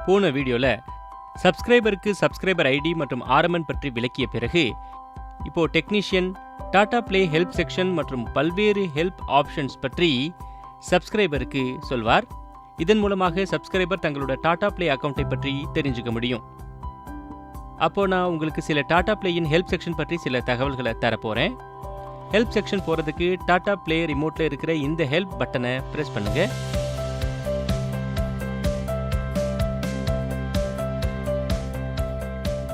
போன வீடியோவில் சப்ஸ்கிரைபருக்கு subscriber ID மற்றும் ஆர்எம்என் பற்றி விளக்கிய பிறகு இப்போ technician Tata play help section மற்றும் பல்வேறு ஹெல்ப் ஆப்ஷன்ஸ் பற்றி சப்ஸ்கிரைபருக்கு சொல்வார். இதன் மூலமாக சப்ஸ்கிரைபர் தங்களோட டாடா பிளே அக்கௌண்ட்டை பற்றி தெரிஞ்சுக்க முடியும். அப்போ நான் உங்களுக்கு சில டாடா பிளேயின் ஹெல்ப் செக்ஷன் பற்றி சில தகவல்களை தரப்போகிறேன். ஹெல்ப் செக்ஷன் போகிறதுக்கு டாடா பிளே ரிமோட்டில் இருக்கிற இந்த ஹெல்ப் பட்டனை ப்ரெஸ் பண்ணுங்க.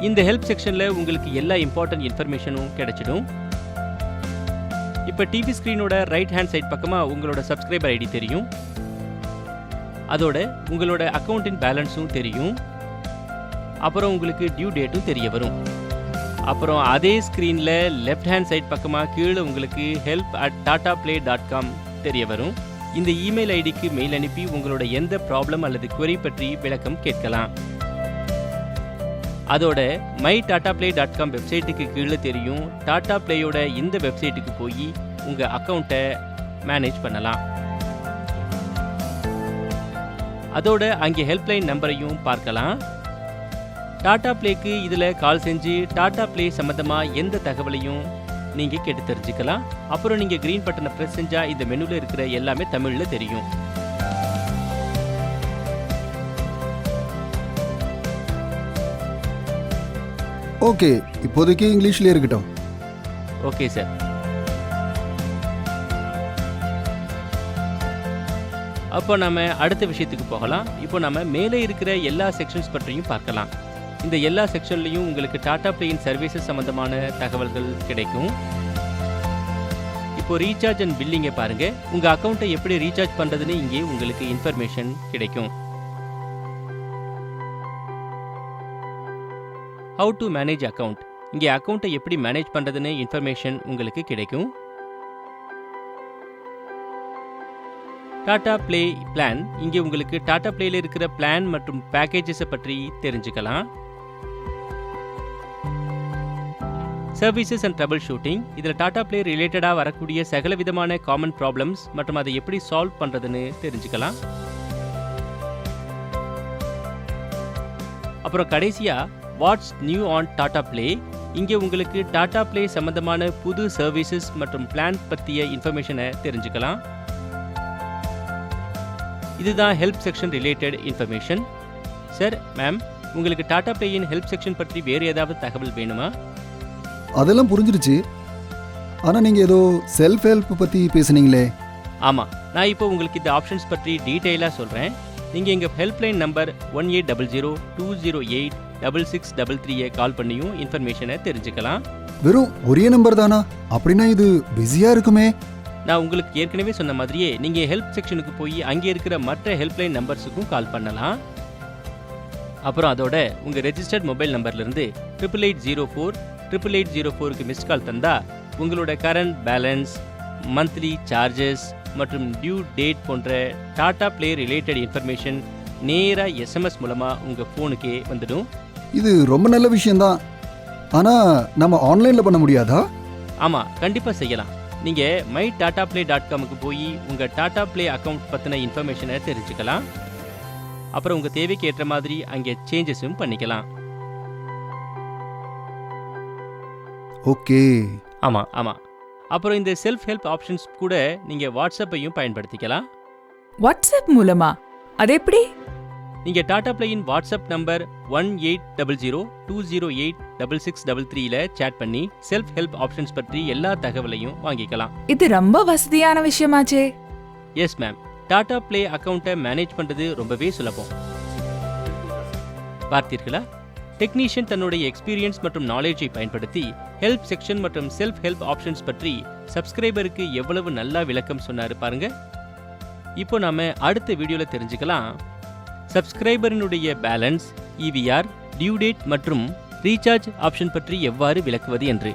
இந்த ஹெல்ப் செக்ஷனில் உங்களுக்கு எல்லா இம்பார்ட்டன்ட் இன்ஃபர்மேஷனும் கிடைச்சிடும். இப்போ டிவி ஸ்க்ரீனோட ரைட் ஹேண்ட் சைட் பக்கமாக உங்களோட சப்ஸ்கிரைபர் ஐடி தெரியும். அதோட உங்களோட அக்கௌண்ட்டின் பேலன்ஸும் தெரியும். அப்புறம் உங்களுக்கு டியூ டேட்டும் தெரிய வரும். அப்புறம் அதே ஸ்க்ரீனில் லெஃப்ட் ஹேண்ட் சைட் பக்கமாக கீழே உங்களுக்கு help@tataplay.com தெரிய வரும். இந்த இமெயில் ஐடிக்கு மெயில் அனுப்பி உங்களோட எந்த ப்ராப்ளம் அல்லது query பற்றி விளக்கம் கேட்கலாம். அதோட mytataplay.com வெப்சைட்டுக்கு கீழே தெரியும் டாடா பிளேயோட இந்த வெப்சைட்டுக்கு போய் உங்கள் அக்கௌண்ட்டை மேனேஜ் பண்ணலாம். அதோட அங்கே ஹெல்ப்லைன் நம்பரையும் பார்க்கலாம். டாடா பிளேக்கு இதில் கால் செஞ்சு டாடா பிளே சம்மந்தமாக எந்த தகவலையும் நீங்கள் கேட்டு தெரிஞ்சுக்கலாம். அப்புறம் நீங்கள் க்ரீன் பட்டனை ப்ரெஸ் செஞ்சால் இந்த மெனுவில் இருக்கிற எல்லாமே தமிழில் தெரியும். ஓகே, இப்போதைக்கு இங்கிலீஷ்லேயே இருக்கட்டும். Okay sir. அப்போ நம்ம அடுத்த விஷயத்துக்கு போகலாம். இப்போ நம்ம மேலே இருக்கிற எல்லா செக்ஷன்ஸ் பற்றியும் பார்க்கலாம். இந்த எல்லா செக்ஷன்லையும் உங்களுக்கு டாடா பிளேயின் சர்வீசஸ் சம்பந்தமான தகவல்கள் கிடைக்கும். இப்போ ரீசார்ஜ் அண்ட் பில்லிங்கை பாருங்க. உங்கள் அக்கௌண்ட்டை எப்படி ரீசார்ஜ் பண்ணுறதுன்னு இங்கே உங்களுக்கு இன்ஃபர்மேஷன் கிடைக்கும். ஹவு டு மேனேஜ் அக்கௌண்ட், இங்கே அக்கௌண்ட்டை எப்படி மேனேஜ் பண்ணுறதுன்னு இன்ஃபர்மேஷன் உங்களுக்கு கிடைக்கும். டாடா பிளே பிளான், இங்கே உங்களுக்கு டாடா பிளேயில் இருக்கிற பிளான் மற்றும் பேக்கேஜஸை பற்றி தெரிஞ்சுக்கலாம். சர்வீசஸ் அண்ட் ட்ரபிள் ஷூட்டிங், இதில் டாடா பிளே ரிலேட்டடாக வரக்கூடிய சகல விதமான காமன் ப்ராப்ளம்ஸ் மற்றும் அதை எப்படி சால்வ் பண்ணுறதுன்னு தெரிஞ்சுக்கலாம். அப்புறம் கடைசியாக watts new on Tata play, இங்கே உங்களுக்கு டாடா பிளே சம்பந்தமான புது சர்வீசஸ் மற்றும் பிளான் பற்றிய இன்ஃபர்மேஷனை தெரிஞ்சுக்கலாம். இதுதான் help section related information. Sir, ma'am, உங்களுக்கு டாடா பிளேயின் ஹெல்ப் செக்ஷன் பற்றி வேறு ஏதாவது தகவல் வேணுமா? அதெல்லாம் புரிஞ்சிருச்சு. ஆனால் நீங்கள் ஏதோ செல்ஃப் ஹெல்ப் பற்றி பேசுனீங்களே? ஆமாம், நான் இப்போ உங்களுக்கு இந்த ஆப்ஷன்ஸ் பற்றி டீட்டெயிலாக சொல்கிறேன். நீங்கள் எங்கள் ஹெல்ப்லைன் நம்பர் 1800-208-6633 கால் பண்ணியும் இன்ஃபர்மேஷனை தெரிஞ்சுக்கலாம். வெறும் ஒரே நம்பர் தானா? அப்படின்னா இது பிஸியாக இருக்குமே. நான் உங்களுக்கு ஏற்கனவே சொன்ன மாதிரியே நீங்கள் ஹெல்ப் செக்ஷனுக்கு போய் அங்கே இருக்கிற மற்ற ஹெல்ப்லைன் நம்பர்ஸுக்கும் கால் பண்ணலாம். அப்புறம் அதோட உங்கள் ரெஜிஸ்டர்ட் மொபைல் நம்பர்லேருந்து 8804-8804க்கு மிஸ்ட் கால் தந்தால் உங்களோட கரண்ட் பேலன்ஸ், மந்த்லி சார்ஜஸ் மற்றும் டியூ டேட் போன்ற டாடா பிளே ரிலேட்டட் இன்ஃபர்மேஷன் நேராக எஸ்எம்எஸ் மூலமாக உங்கள் ஃபோனுக்கே வந்துடும். இது ரொம்ப நல்ல விஷயம்தான். ஆனால் நம்ம ஆன்லைனில் பண்ண முடியாதா? ஆமாம், கண்டிப்பாக செய்யலாம். நீங்கள் mytataplay.comக்கு போய் உங்கள் டாடா பிளே அக்கௌண்ட் பற்றின இன்ஃபர்மேஷனை தெரிஞ்சுக்கலாம். அப்புறம் உங்கள் தேவைக்கு ஏற்ற மாதிரி அங்கே சேஞ்சஸும் பண்ணிக்கலாம். ஓகே. ஆமாம் ஆமாம். அப்புறம் இந்த செல்ஃப் ஹெல்ப் ஆப்ஷன்ஸ் கூட நீங்கள் வாட்ஸ்அப்பையும் பயன்படுத்திக்கலாம். வாட்ஸ்அப் மூலமா? அது எப்படி? நீங்கள் டாடா பிளேயின் வாட்ஸ்அப் நம்பர் 1800-208-6633 சேட் பண்ணி செல்ஃப் ஹெல்ப் ஆப்ஷன்ஸ் பற்றி எல்லா தகவலையும் வாங்கிக்கலாம். இது ரொம்ப வசதியான விஷயமாச்சே. எஸ் மேம், டாடா பிளே அக்கௌண்ட்டை மேனேஜ் பண்ணுறது ரொம்பவே சுலபம். பார்த்தீர்களா? டெக்னீஷியன் தன்னுடைய எக்ஸ்பீரியன்ஸ் மற்றும் நாலேஜை பயன்படுத்தி ஹெல்ப் செக்ஷன் மற்றும் செல்ஃப் ஹெல்ப் ஆப்ஷன்ஸ் பற்றி சப்ஸ்கிரைபருக்கு எவ்வளவு நல்லா விளக்கம் சொன்னாரு பாருங்க. இப்போ நாம அடுத்த வீடியோவில் தெரிஞ்சுக்கலாம் சப்ஸ்கிரைபரினுடைய பேலன்ஸ், EVR, டியூ டேட் மற்றும் ரீசார்ஜ் ஆப்ஷன் பற்றி எவ்வாறு விளக்குவது என்று.